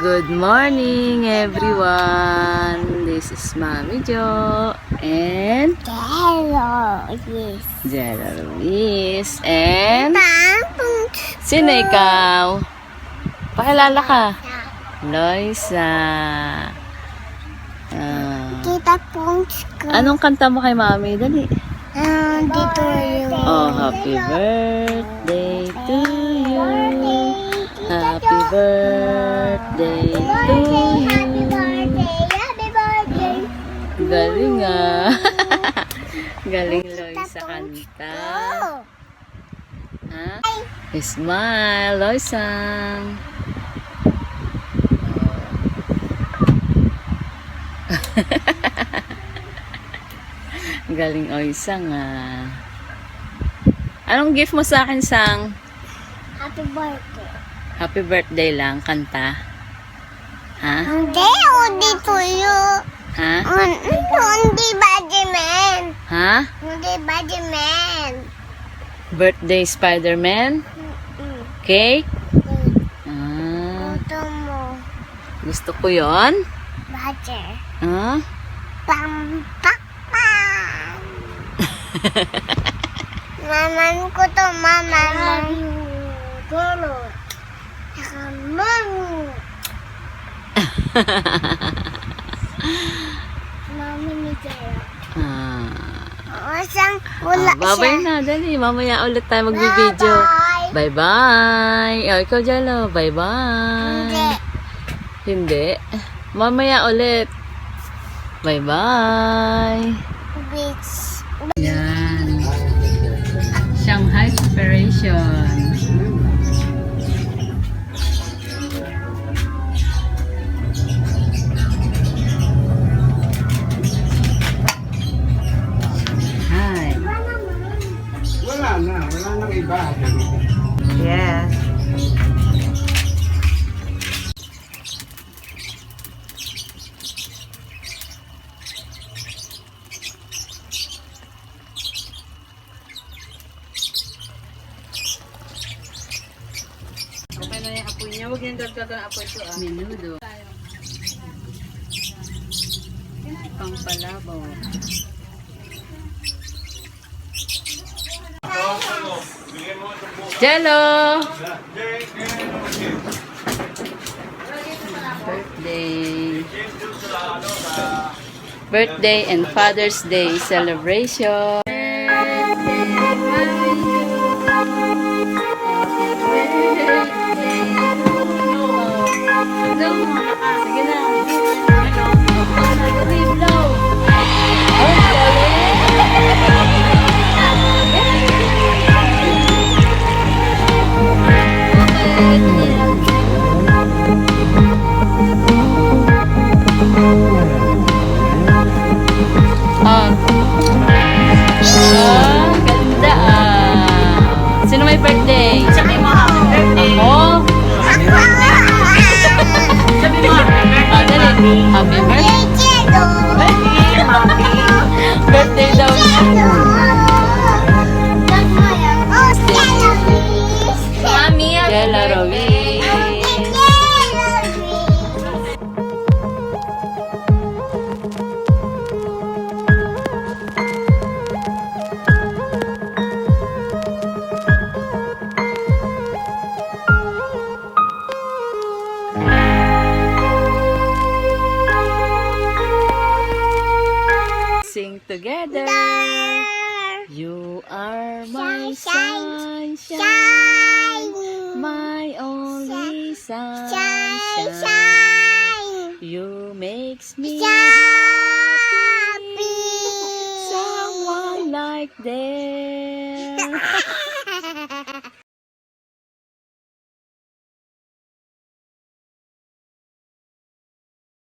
Good morning, everyone. This is Mami Jo and Jella Luis and sino ikaw? Pakilala ka. Loisa. Kita Punch ko. Anong kanta mo kay Mami? Dali. Dito yung... Oh, happy birthday to you. Happy birthday to you. Happy birthday. Galing ah. Galing Loisa kanta. Ha? Smile, Loisang. Galing Loisang ah. Anong gift mo sa akin, Sang? Happy birthday. Happy birthday lang, kanta. Ha? Hindi, dito yung... Ha? Hindi Badgerman. Ha? Hindi Badgerman. Birthday Spider-Man? Cake? Ah, Ito mo. gusto ko yon. Badger. Ha? Pampakpan. Maman ko to, maman. Golo. Saka mamu. Mami ni Jaya. Isang wala Babay siya. na, dali. Mamaya ulit tayo magbibideo. Bye-bye. Bye-bye. O, ikaw, Jello. Bye-bye. Hindi. Hindi. Mamaya ulit. Bye-bye. Beach. Yan. Shanghai preparation. Hi. Wala nang iba. Yes. Okay na yung apoy niya. Huwag niyang dagdagan ang apoy ko ah. Menudo. Pampalabaw. Jello! Birthday. Birthday and Father's Day celebration. Sige na. Ganda ah. Sino may birthday? Sabi mo happy birthday. Ako? Sabi mo happy birthday. Dali. Happy birthday. Birthday, mami. Birthday daw niya. Mami, Jella Ruiz. Sing together. You are my sunshine, my only sunshine. You makes me